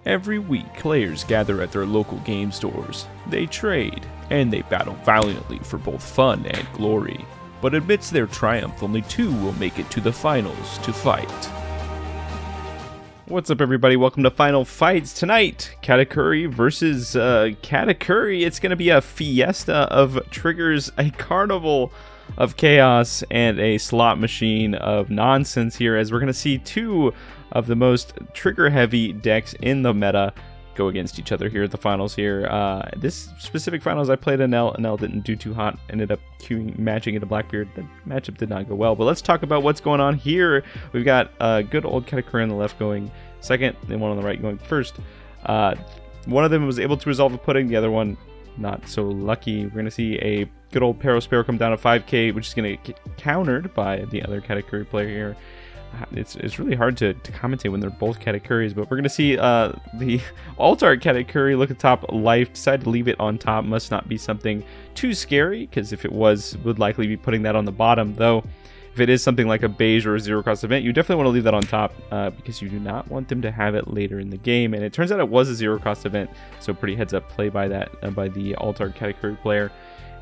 Every week, players gather at their local game stores. They trade, and they battle valiantly for both fun and glory. But amidst their triumph, only two will make it to the finals to fight. What's up, everybody? Welcome to Final Fights. Tonight, Katakuri versus Katakuri. It's going to be a fiesta of triggers, a carnival of chaos, and a slot machine of nonsense here, as we're going to see two of the most trigger-heavy decks in the meta go against each other here at the finals here. This specific finals, I played Enel. Enel didn't do too hot. Ended up matching into Blackbeard. The matchup did not go well. But let's talk about what's going on here. We've got good old Katakuri on the left going second, and one on the right going first. One of them was able to resolve the pudding. The other one, not so lucky. We're going to see a good old Sparrow come down to 5k, which is going to get countered by the other Katakuri player here. It's really hard to commentate when they're both Katakuris, but we're going to see the alt-art Katakuri look at top life, decide to leave it on top. Must not be something too scary, because if it was, would likely be putting that on the bottom, though. If it is something like a beige or a zero-cost event, you definitely want to leave that on top, because you do not want them to have it later in the game. And it turns out it was a zero-cost event, so pretty heads-up play by that by the alt-art Katakuri player.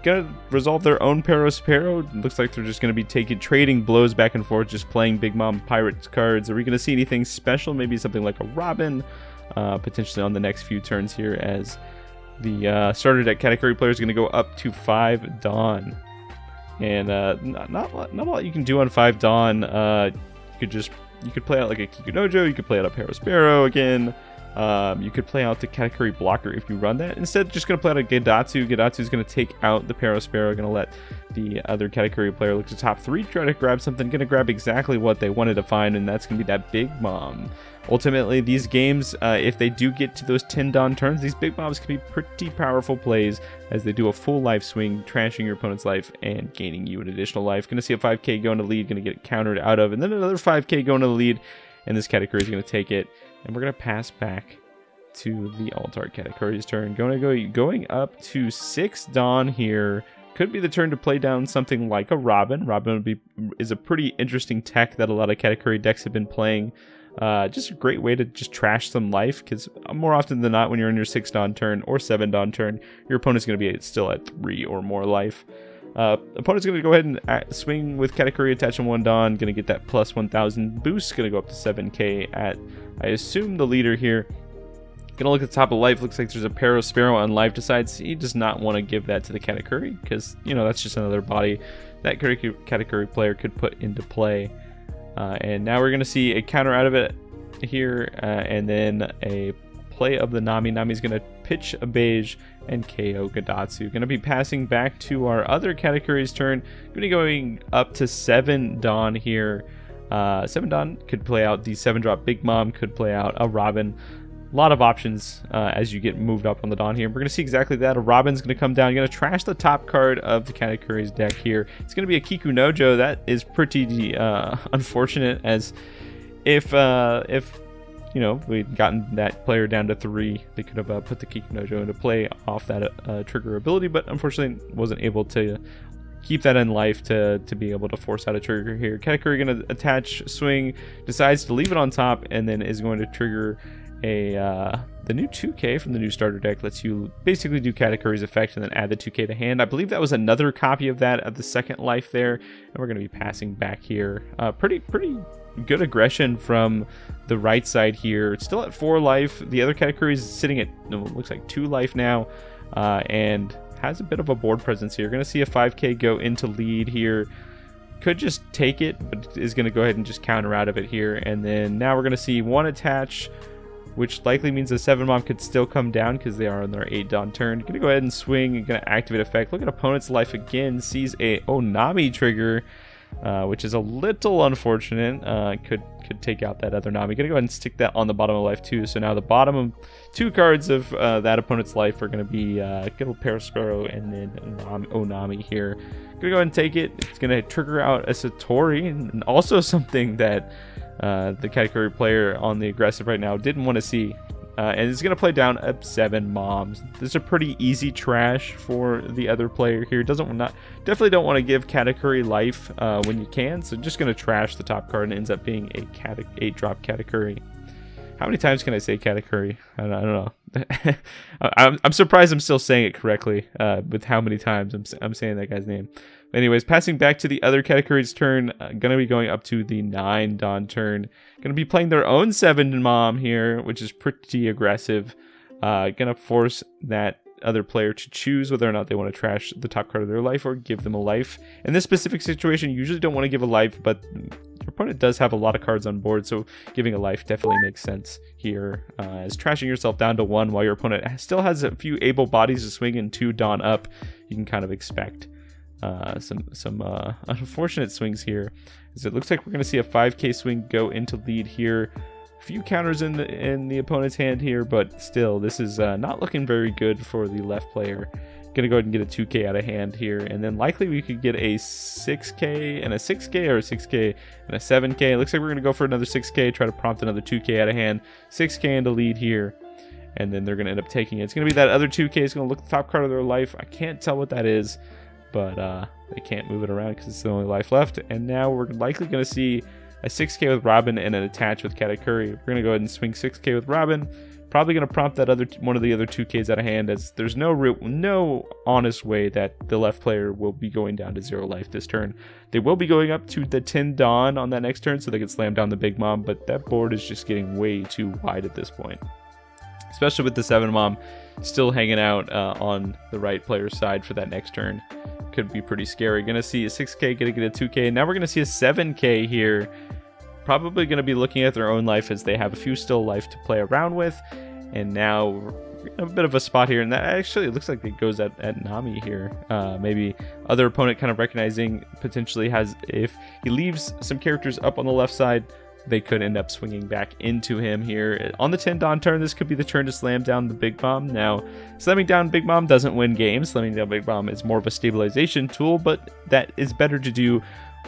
Gonna resolve their own Sparrow. Looks like they're just gonna be trading blows back and forth, just playing Big Mom Pirates cards. Are we gonna see anything special? Maybe something like a Robin, potentially on the next few turns here, as the starter deck Katakuri player is gonna go up to 5 Dawn. And not a lot you can do on 5 Dawn. You could play out like a Kikunojo, you could play out a Sparrow again. You could play out the Katakuri blocker if you run that. Instead, just going to play out a Gedatsu. Gedatsu is going to take out the Sparrow, going to let the other Katakuri player look to top 3, try to grab something, going to grab exactly what they wanted to find, and that's going to be that Big Mom. Ultimately, these games, if they do get to those 10 Dawn turns, these Big Moms can be pretty powerful plays, as they do a full life swing, trashing your opponent's life and gaining you an additional life. Going to see a 5k go into lead, going to get countered out of, and then another 5k go into the lead, and this Katakuri is going to take it. And we're going to pass back to the alt-art Katakuri's turn. Going up to 6 Dawn here. Could be the turn to play down something like a Robin. Robin is a pretty interesting tech that a lot of Katakuri decks have been playing. Just a great way to just trash some life, because more often than not, when you're in your 6 Dawn turn or 7 Dawn turn, your opponent's going to be still at 3 or more life. Opponent's going to go ahead and swing with Katakuri attached on 1 Dawn. Going to get that plus 1000 boost. Going to go up to 7k at, I assume, the leader here. Going to look at the top of life. Looks like there's a Sparrow on life. Decides he does not want to give that to the Katakuri, because, you know, that's just another body that Katakuri player could put into play. And now we're going to see a counter out of it here, and then a play of the Nami. Nami's going to pitch a beige and KO Gedatsu. Going to be passing back to our other Katakuri's turn. Going to be going up to 7 Dawn here. 7 Dawn could play out the 7-drop Big Mom, could play out a Robin. A lot of options as you get moved up on the Dawn here. We're going to see exactly that. A Robin's going to come down. Going to trash the top card of the Katakuri's deck here. It's going to be a Kikunojo. That is pretty unfortunate, as if you know, we'd gotten that player down to 3, they could have put the Kikunojo into play off that trigger ability, but unfortunately wasn't able to keep that in life to be able to force out a trigger here. Katakuri going to attach, swing, decides to leave it on top, and then is going to trigger the new 2k from the new starter deck. Lets you basically do Katakuri's effect and then add the 2k to hand. I believe that was another copy of that of the second life there, and we're going to be passing back here. Pretty good aggression from the right side here. It's still at 4 life. The other Katakuri is sitting at, looks like 2 life now, and has a bit of a board presence here. Going to see a 5k go into lead here. Could just take it, but is going to go ahead and just counter out of it here. And then now we're going to see 1 attach, which likely means the 7 Mom could still come down, because they are on their 8 Dawn turn. Going to go ahead and swing and going to activate effect. Look at opponent's life again. Sees a Onami trigger, which is a little unfortunate. Could take out that other Nami. Gonna go ahead and stick that on the bottom of life too. So now the bottom 2 cards of that opponent's life are gonna be good old Sparrow and then Onami here. Gonna go ahead and take it. It's gonna trigger out a Satori, and also something that the Katakuri player on the aggressive right now didn't want to see. And it's going to play down 7 Moms. This is a pretty easy trash for the other player here. Definitely don't want to give Katakuri life when you can. So just going to trash the top card, and ends up being a 8-drop Katakuri. How many times can I say Katakuri? I don't know. I'm surprised I'm still saying it correctly with how many times I'm saying that guy's name. Anyways, passing back to the other Katakuri's turn, gonna be going up to the 9 Dawn turn. Gonna be playing their own 7 Mom here, which is pretty aggressive. Gonna force that other player to choose whether or not they want to trash the top card of their life or give them a life. In this specific situation, you usually don't want to give a life, but your opponent does have a lot of cards on board, so giving a life definitely makes sense here. As trashing yourself down to 1 while your opponent still has a few able bodies to swing and 2 Dawn up, you can kind of expect some unfortunate swings here. As it looks like we're going to see a 5k swing go into lead here. Few counters in the opponent's hand here, but still, this is not looking very good for the left player. Gonna go ahead and get a 2k out of hand here, and then likely we could get a 6k and a 6k, or a 6k and a 7k. It looks like we're gonna go for another 6k, try to prompt another 2k out of hand, 6k into lead here, and then they're gonna end up taking it. It's gonna be that other 2k. It's gonna look the top card of their life. I can't tell what that is, but they can't move it around because it's the only life left. And now we're likely gonna see a 6k with Robin and an attach with Katakuri. We're going to go ahead and swing 6k with Robin. Probably going to prompt that one of the other 2ks out of hand, as there's no honest way that the left player will be going down to 0 life this turn. They will be going up to the 10 Dawn on that next turn, so they can slam down the Big Mom, but that board is just getting way too wide at this point. Especially with the 7 Mom still hanging out on the right player's side for that next turn. Could be pretty scary. Gonna see a 6k, gonna get a 2k. Now we're gonna see a 7k here. Probably gonna be looking at their own life, as they have a few still life to play around with. And now we're in a bit of a spot here, and that actually looks like it goes at Nami here. Maybe other opponent kind of recognizing potentially has, if he leaves some characters up on the left side, they could end up swinging back into him here. On the 10 Dawn turn, this could be the turn to slam down the Big Mom. Now, slamming down Big Mom doesn't win games. Slamming down Big Mom is more of a stabilization tool, but that is better to do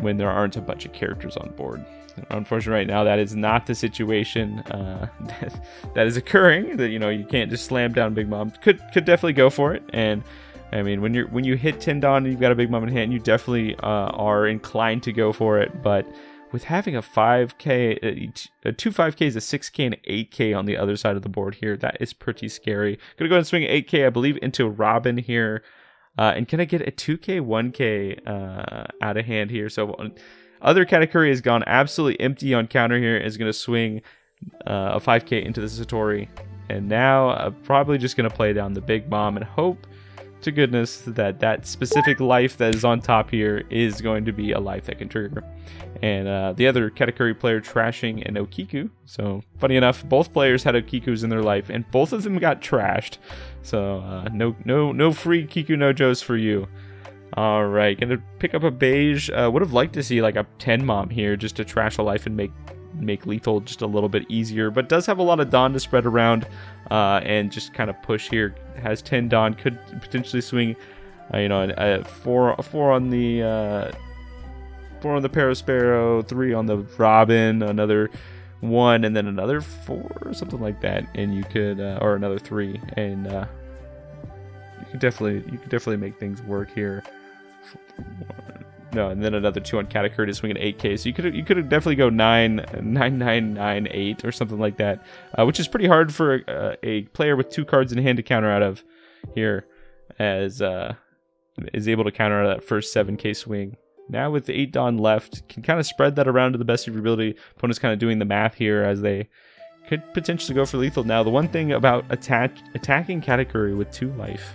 when there aren't a bunch of characters on board. Unfortunately, right now, that is not the situation that is occurring. That, you can't just slam down Big Mom. Could definitely go for it. And I mean, when you hit 10 Dawn and you've got a Big Mom in hand, you definitely are inclined to go for it. But with having a 5k, 2 5ks, a 6k, and an 8k on the other side of the board here, that is pretty scary. Gonna go ahead and swing an 8k, I believe, into Robin here. And can I get a 2k, 1k out of hand here? So other Katakuri has gone absolutely empty on counter here. Is going to swing a 5k into the Satori. And now I'm probably just going to play down the Big Mom and hope to goodness that that specific life that is on top here is going to be a life that can trigger. And the other Katakuri player trashing an Okiku. So funny enough, both players had Okikus in their life, and both of them got trashed. So no free Kiku Nojos for you. All right, gonna pick up a beige. Would have liked to see like a 10 Mom here, just to trash a life and make lethal just a little bit easier, but does have a lot of Dawn to spread around, and just kind of push here. Has 10 Dawn, could potentially swing, a 4 on the 4 on the Parasparrow, 3 on the Robin, another 1, and then another 4 or something like that, and you could or another 3, and you could definitely make things work here. No, and then another 2 on Katakuri to swing an 8k. So you could definitely go 9-9-9-8 or something like that, which is pretty hard for a player with 2 cards in hand to counter out of here, as is able to counter out of that first 7k swing. Now with the 8 Dawn left, can kind of spread that around to the best of your ability. Opponent's kind of doing the math here, as they could potentially go for lethal. Now the one thing about attacking Katakuri with 2 life,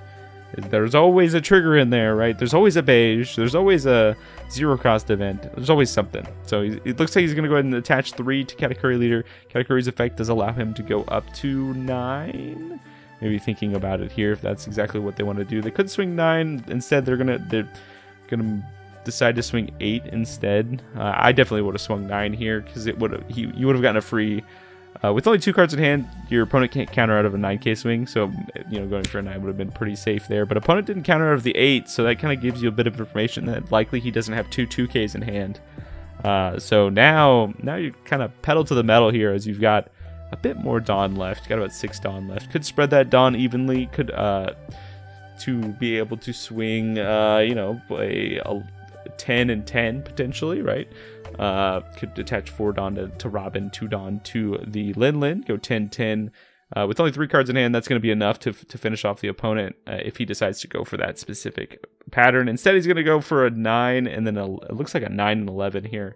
there's always a trigger in there, right? There's always a beige. There's always a 0-cost event. There's always something. So it looks like he's going to go ahead and attach 3 to Katakuri leader. Katakuri's effect does allow him to go up to 9. Maybe thinking about it here, if that's exactly what they want to do. They could swing 9. Instead, they're gonna decide to swing 8 instead. I definitely would have swung 9 here, because you would have gotten a free. With only 2 cards in hand, your opponent can't counter out of a 9k swing, so going for a 9 would have been pretty safe there. But opponent didn't counter out of the 8, so that kind of gives you a bit of information that likely he doesn't have 2 2ks in hand. So now you kind of pedal to the metal here, as you've got a bit more Dawn left. You got about 6 Dawn left. Could spread that Dawn evenly. Could to be able to swing a 10 and 10 potentially, right? Could attach 4 Dawn to Robin, 2 Dawn to the Lin. Go 10-10. With only 3 cards in hand, that's going to be enough to finish off the opponent if he decides to go for that specific pattern. Instead, he's going to go for a 9 and then it looks like a 9 and 11 here.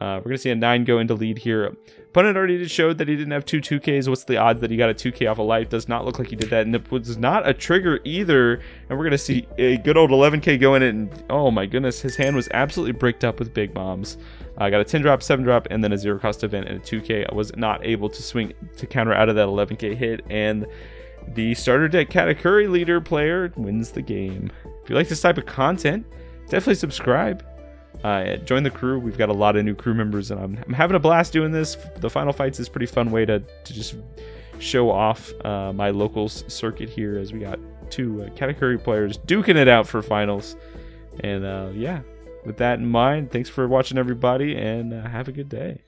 We're going to see a 9 go into lead here. Opponent already showed that he didn't have 2 2Ks. What's the odds that he got a 2K off a life? Does not look like he did that. And it was not a trigger either. And we're going to see a good old 11K go in it. And oh my goodness, his hand was absolutely bricked up with big bombs. I got a 10 drop, 7 drop, and then a 0 cost event and a 2K. I was not able to swing to counter out of that 11K hit. And the starter deck Katakuri leader player wins the game. If you like this type of content, definitely subscribe. Join the crew. We've got a lot of new crew members, and I'm having a blast doing this. The Final Fights is a pretty fun way to just show off my locals circuit here, as we got 2 Katakuri players duking it out for finals. And yeah, with that in mind, thanks for watching, everybody, and have a good day.